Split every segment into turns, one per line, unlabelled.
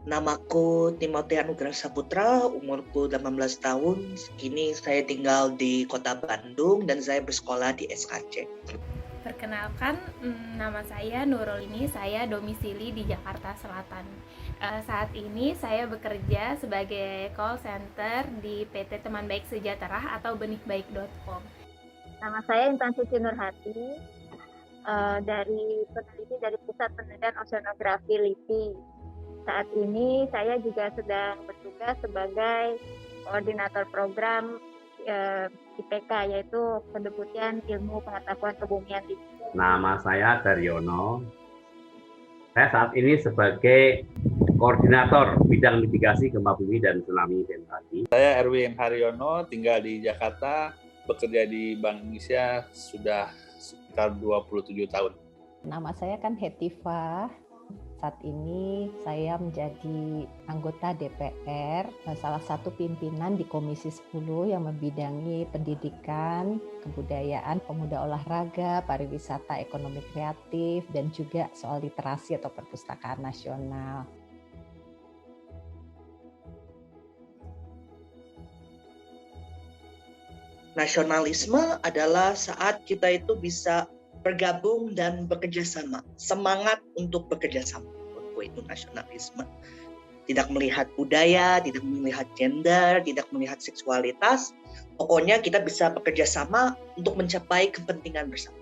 Namaku Timothy Anugrah Saputra, umurku 18 tahun. Kini saya tinggal di Kota Bandung dan saya bersekolah di SKC.
Perkenalkan, nama saya Nurul ini, saya domisili di Jakarta Selatan. Saat ini saya bekerja sebagai call center di PT Teman Baik Sejahtera atau benihbaik.com.
Nama saya Intan Suci Nurhati, dari peneliti dari Pusat Penelitian Oceanografi LIPI. Saat ini saya juga sedang bertugas sebagai koordinator program IPK, yaitu Pendeputian Ilmu Pengetahuan Kebumian LIPI.
Nama saya Daryono. Saya saat ini sebagai koordinator bidang mitigasi gempa bumi dan tsunami BMKG.
Saya Erwin Haryono, tinggal di Jakarta, bekerja di Bank Indonesia sudah sekitar 27 tahun.
Nama saya kan Hetiva. Saat ini saya menjadi anggota DPR, salah satu pimpinan di Komisi 10 yang membidangi pendidikan, kebudayaan, pemuda olahraga, pariwisata, ekonomi kreatif, dan juga soal literasi atau perpustakaan nasional.
Nasionalisme adalah saat kita itu bisa bergabung dan bekerja sama, semangat untuk bekerja sama. Itu nasionalisme. Tidak melihat budaya, tidak melihat gender, tidak melihat seksualitas. Pokoknya kita bisa bekerja sama untuk mencapai kepentingan bersama.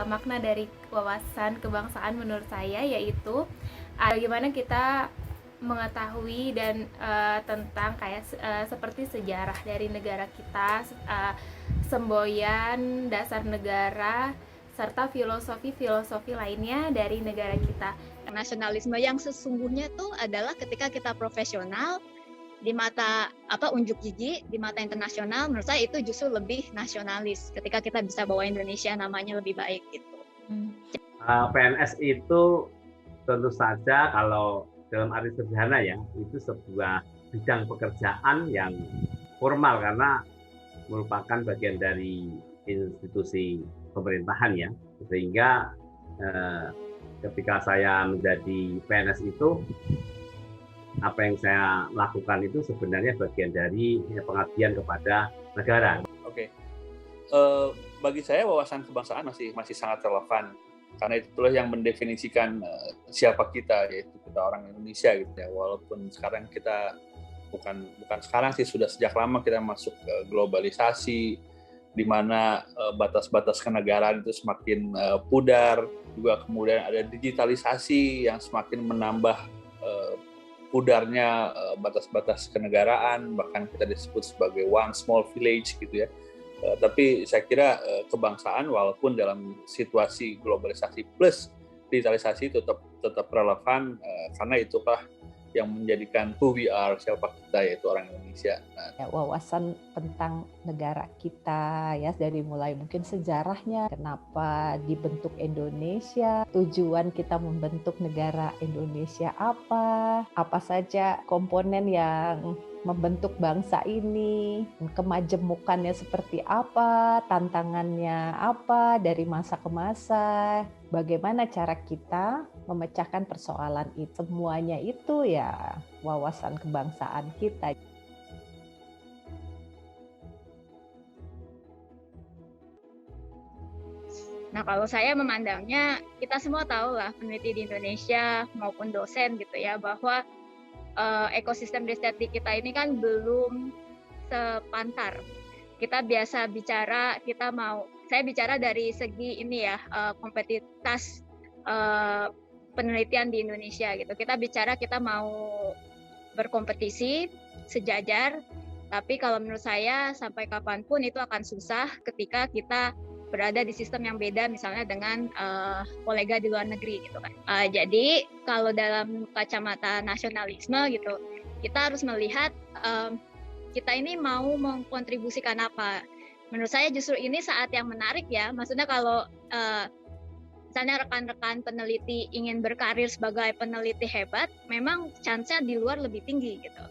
Makna dari wawasan kebangsaan menurut saya yaitu bagaimana kita mengetahui dan tentang seperti sejarah dari negara kita, semboyan, dasar negara, serta filosofi lainnya dari negara kita.
Nasionalisme yang sesungguhnya itu adalah ketika kita profesional di mata unjuk gigi di mata internasional, menurut saya itu justru lebih nasionalis ketika kita bisa bawa Indonesia namanya lebih baik gitu.
PNS itu tentu saja kalau dalam arti sederhana ya, itu sebuah bidang pekerjaan yang formal karena merupakan bagian dari institusi pemerintahan ya, sehingga ketika saya menjadi PNS itu apa yang saya lakukan itu sebenarnya bagian dari pengabdian kepada negara.
Oke. Bagi saya wawasan kebangsaan masih sangat relevan karena itulah yang mendefinisikan siapa kita, yaitu kita orang Indonesia gitu ya. Walaupun sekarang kita bukan sekarang sih, sudah sejak lama kita masuk ke globalisasi di mana batas-batas kenegaraan itu semakin pudar, juga kemudian ada digitalisasi yang semakin menambah pudarnya batas-batas kenegaraan, bahkan kita disebut sebagai one small village gitu ya. Tapi saya kira kebangsaan walaupun dalam situasi globalisasi plus digitalisasi tetap relevan karena itulah yang menjadikan who we are, siapa kita, yaitu orang Indonesia.
Wawasan tentang negara kita ya, dari mulai mungkin sejarahnya, kenapa dibentuk Indonesia, tujuan kita membentuk negara Indonesia apa saja komponen yang membentuk bangsa ini, kemajemukannya seperti apa, tantangannya apa dari masa ke masa, bagaimana cara kita memecahkan persoalan itu. Semuanya itu ya wawasan kebangsaan kita.
Nah, kalau saya memandangnya, kita semua tahu lah peneliti di Indonesia maupun dosen gitu ya, bahwa ekosistem riset kita ini kan belum sepantar. Kita biasa bicara, saya bicara dari segi ini ya, kompetitas penelitian di Indonesia gitu. Kita bicara kita mau berkompetisi sejajar, tapi kalau menurut saya sampai kapanpun itu akan susah ketika kita berada di sistem yang beda misalnya dengan kolega di luar negeri gitu kan. Jadi kalau dalam kacamata nasionalisme gitu, kita harus melihat kita ini mau mengkontribusikan apa. Menurut saya justru ini saat yang menarik ya. Maksudnya kalau misalnya rekan-rekan peneliti ingin berkarir sebagai peneliti hebat, memang chance-nya di luar lebih tinggi gitu.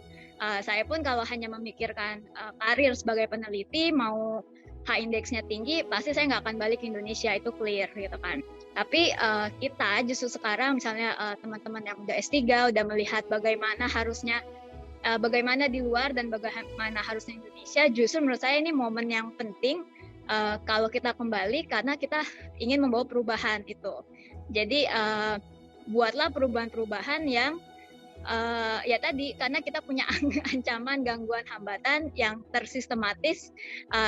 Saya pun kalau hanya memikirkan karir sebagai peneliti, mau H-indeksnya tinggi, pasti saya nggak akan balik ke Indonesia, itu clear gitu kan. Tapi kita justru sekarang misalnya teman-teman yang udah S3 udah melihat bagaimana di luar dan bagaimana harusnya Indonesia, justru menurut saya ini momen yang penting kalau kita kembali karena kita ingin membawa perubahan itu. Jadi buatlah perubahan-perubahan yang ya tadi, karena kita punya ancaman, gangguan, hambatan yang tersistematis.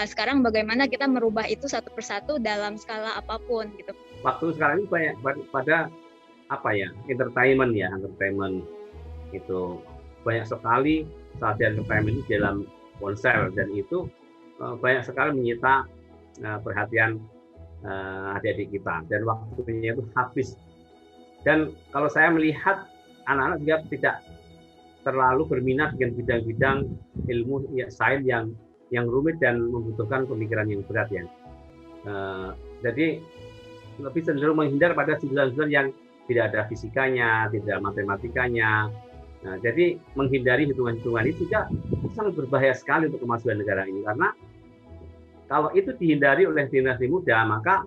Sekarang bagaimana kita merubah itu satu persatu dalam skala apapun gitu.
Waktu sekarang ini banyak pada entertainment itu banyak sekali sajian entertainment di dalam konser, dan itu banyak sekali menyita perhatian adik-adik kita, dan waktunya itu habis. Dan kalau saya melihat anak-anak juga tidak terlalu berminat dengan bidang-bidang ilmu sains yang rumit dan membutuhkan pemikiran yang berat ya. Jadi lebih cenderung menghindar pada jurusan-jurusan yang tidak ada fisikanya, tidak ada matematikanya. Nah, jadi menghindari hitungan-hitungan itu juga sangat berbahaya sekali untuk kemajuan negara ini, karena kalau itu dihindari oleh generasi muda, maka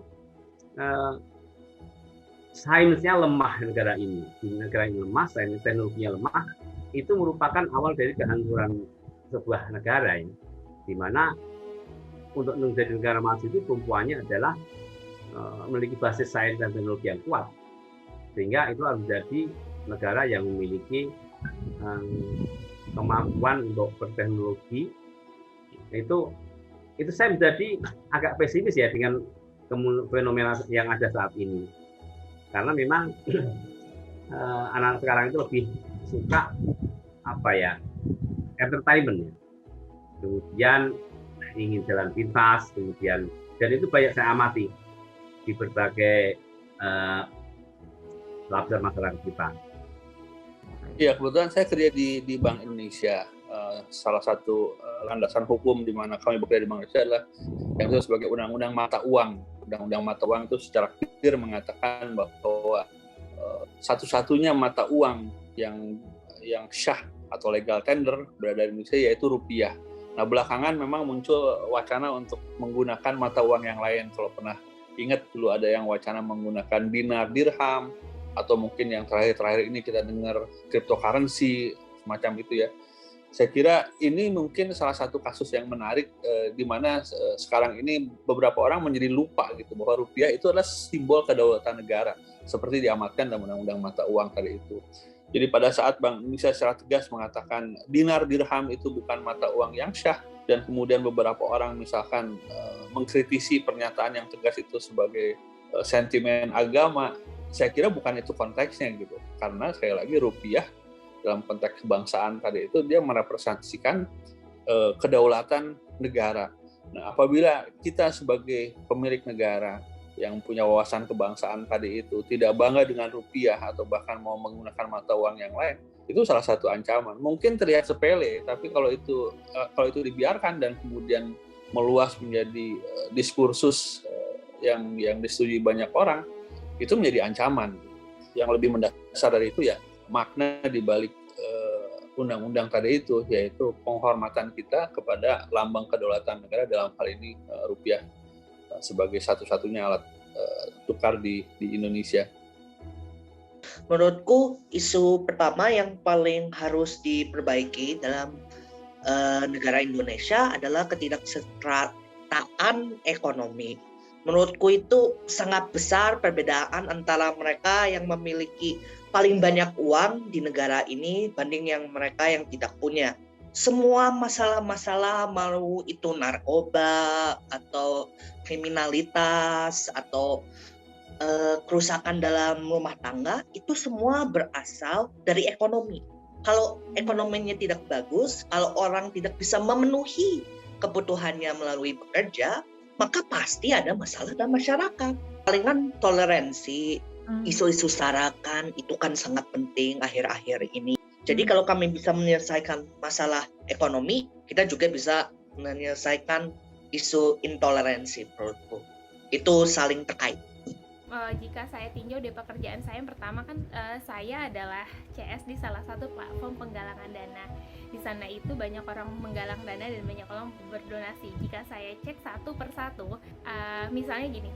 sainsnya lemah negara ini. Negara ini lemah, sains teknologinya lemah, itu merupakan awal dari kehancuran sebuah negara ya. Di mana untuk menjadi negara maju itu tumpuannya adalah memiliki basis sains dan teknologi yang kuat, sehingga itu harus menjadi negara yang memiliki kemampuan untuk berteknologi. Itu saya menjadi agak pesimis ya dengan fenomena yang ada saat ini, karena memang anak sekarang itu lebih suka entertainment ya, kemudian ingin jalan pintas, kemudian, dan itu banyak saya amati di berbagai lapisan masyarakat kita.
Iya, kebetulan saya kerja di Bank Indonesia. Salah satu landasan hukum di mana kami bekerja di Bank Indonesia adalah yang disebut sebagai Undang-Undang Mata Uang. Undang-Undang Mata Uang itu secara clear mengatakan bahwa satu-satunya mata uang yang syah atau legal tender berada di Indonesia yaitu rupiah. Nah, belakangan memang muncul wacana untuk menggunakan mata uang yang lain. Kalau pernah ingat dulu ada yang wacana menggunakan dinar dirham, atau mungkin yang terakhir ini kita dengar cryptocurrency semacam itu ya. Saya kira ini mungkin salah satu kasus yang menarik di mana sekarang ini beberapa orang menjadi lupa gitu bahwa rupiah itu adalah simbol kedaulatan negara seperti diamatkan dalam Undang-Undang Mata Uang tadi itu. Jadi pada saat Bank Indonesia secara tegas mengatakan dinar dirham itu bukan mata uang yang syah, dan kemudian beberapa orang misalkan mengkritisi pernyataan yang tegas itu sebagai sentimen agama, saya kira bukan itu konteksnya gitu. Karena sekali lagi rupiah dalam konteks kebangsaan tadi itu dia merepresentasikan kedaulatan negara. Nah, apabila kita sebagai pemilik negara yang punya wawasan kebangsaan tadi itu tidak bangga dengan rupiah atau bahkan mau menggunakan mata uang yang lain, itu salah satu ancaman. Mungkin terlihat sepele, tapi kalau itu dibiarkan dan kemudian meluas menjadi diskursus yang disetujui banyak orang, itu menjadi ancaman. Yang lebih mendasar dari itu ya makna di balik undang-undang tadi itu, yaitu penghormatan kita kepada lambang kedaulatan negara, dalam hal ini rupiah sebagai satu-satunya alat tukar di Indonesia.
Menurutku isu pertama yang paling harus diperbaiki dalam negara Indonesia adalah ketidaksetarataan ekonomi. Menurutku itu sangat besar perbedaan antara mereka yang memiliki paling banyak uang di negara ini banding yang mereka yang tidak punya. Semua masalah-masalah, mau itu narkoba atau kriminalitas atau kerusakan dalam rumah tangga, itu semua berasal dari ekonomi. Kalau ekonominya tidak bagus, kalau orang tidak bisa memenuhi kebutuhannya melalui bekerja, maka pasti ada masalah dalam masyarakat. Palingan toleransi, isu-isu sara kan itu kan sangat penting akhir-akhir ini. Jadi kalau kami bisa menyelesaikan masalah ekonomi, kita juga bisa menyelesaikan isu intoleransi menurutku. Itu saling terkait.
Jika saya tinjau di pekerjaan saya yang pertama kan saya adalah CS di salah satu platform penggalangan dana. Di sana itu banyak orang menggalang dana dan banyak orang berdonasi. Jika saya cek satu persatu, misalnya gini,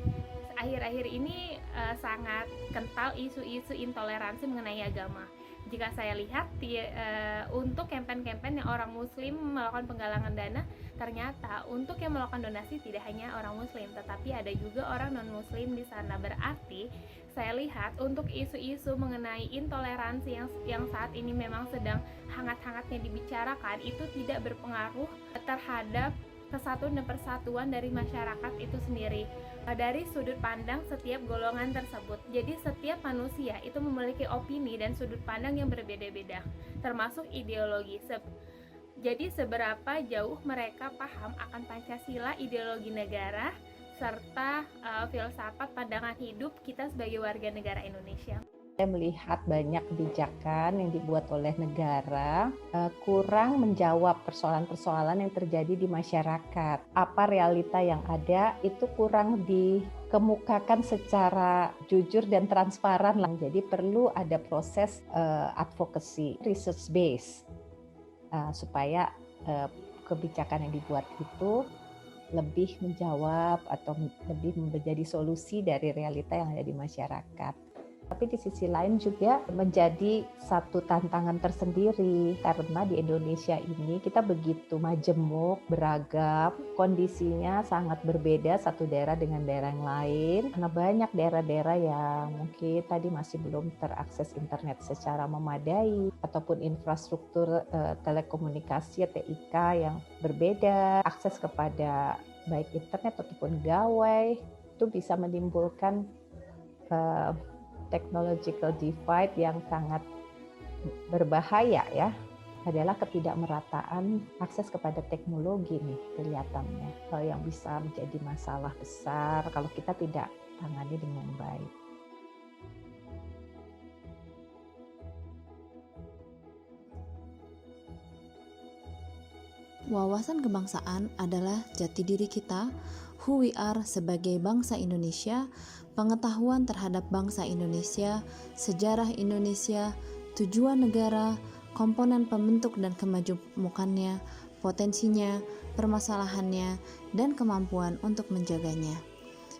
akhir-akhir ini sangat kental isu-isu intoleransi mengenai agama. Jika saya lihat untuk campaign-campaign yang orang muslim melakukan penggalangan dana, ternyata untuk yang melakukan donasi tidak hanya orang muslim, tetapi ada juga orang non-muslim di sana. Berarti saya lihat untuk isu-isu mengenai intoleransi yang saat ini memang sedang hangat-hangatnya dibicarakan, itu tidak berpengaruh terhadap kesatuan dan persatuan dari masyarakat itu sendiri dari sudut pandang setiap golongan tersebut. Jadi setiap manusia itu memiliki opini dan sudut pandang yang berbeda-beda, termasuk ideologi. Jadi seberapa jauh mereka paham akan Pancasila, ideologi negara, serta filsafat pandangan hidup kita sebagai warga negara Indonesia.
Saya melihat banyak kebijakan yang dibuat oleh negara kurang menjawab persoalan-persoalan yang terjadi di masyarakat. Apa realita yang ada itu kurang dikemukakan secara jujur dan transparan. Jadi perlu ada proses advocacy, research base supaya kebijakan yang dibuat itu lebih menjawab atau lebih menjadi solusi dari realita yang ada di masyarakat. Tapi di sisi lain juga menjadi satu tantangan tersendiri karena di Indonesia ini kita begitu majemuk, beragam, kondisinya sangat berbeda satu daerah dengan daerah yang lain. Karena banyak daerah-daerah yang mungkin tadi masih belum terakses internet secara memadai ataupun infrastruktur telekomunikasi TIK yang berbeda, akses kepada baik internet ataupun gawai itu bisa menimbulkan technological divide yang sangat berbahaya ya, adalah ketidakmerataan akses kepada teknologi nih kelihatannya yang bisa menjadi masalah besar kalau kita tidak tangani dengan baik.
Wawasan kebangsaan adalah jati diri kita, who we are sebagai bangsa Indonesia, pengetahuan terhadap bangsa Indonesia, sejarah Indonesia, tujuan negara, komponen pembentuk dan kemajemukannya, potensinya, permasalahannya, dan kemampuan untuk menjaganya.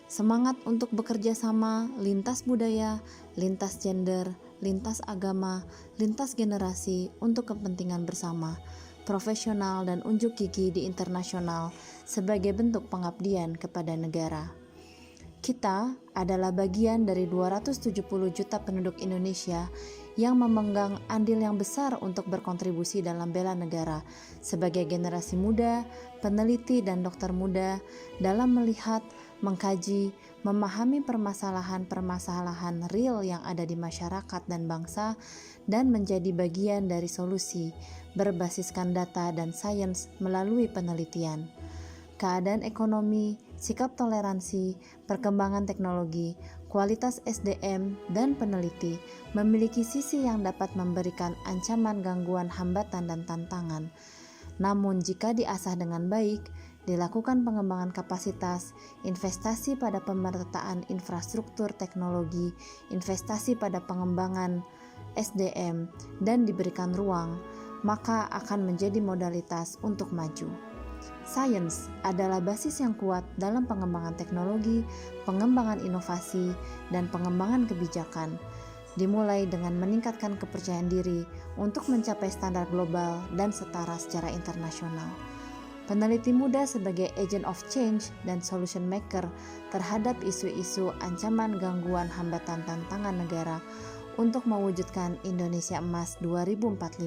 Semangat untuk bekerja sama lintas budaya, lintas gender, lintas agama, lintas generasi untuk kepentingan bersama, profesional dan unjuk gigi di internasional sebagai bentuk pengabdian kepada negara. Kita adalah bagian dari 270 juta penduduk Indonesia yang memegang andil yang besar untuk berkontribusi dalam bela negara sebagai generasi muda, peneliti dan dokter muda dalam melihat, mengkaji, memahami permasalahan-permasalahan real yang ada di masyarakat dan bangsa dan menjadi bagian dari solusi berbasiskan data dan sains melalui penelitian. Keadaan ekonomi, sikap toleransi, perkembangan teknologi, kualitas SDM, dan peneliti memiliki sisi yang dapat memberikan ancaman, gangguan, hambatan, dan tantangan. Namun jika diasah dengan baik, dilakukan pengembangan kapasitas, investasi pada pemerataan infrastruktur teknologi, investasi pada pengembangan SDM, dan diberikan ruang, maka akan menjadi modalitas untuk maju. Sains adalah basis yang kuat dalam pengembangan teknologi, pengembangan inovasi, dan pengembangan kebijakan, dimulai dengan meningkatkan kepercayaan diri untuk mencapai standar global dan setara secara internasional. Peneliti muda sebagai agent of change dan solution maker terhadap isu-isu ancaman, gangguan, hambatan, tantangan negara untuk mewujudkan Indonesia Emas 2045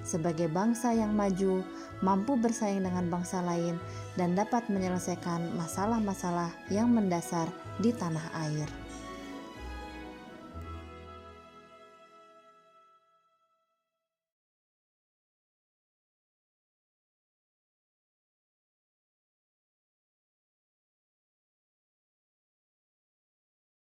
sebagai bangsa yang maju, mampu bersaing dengan bangsa lain, dan dapat menyelesaikan masalah-masalah yang mendasar di tanah air.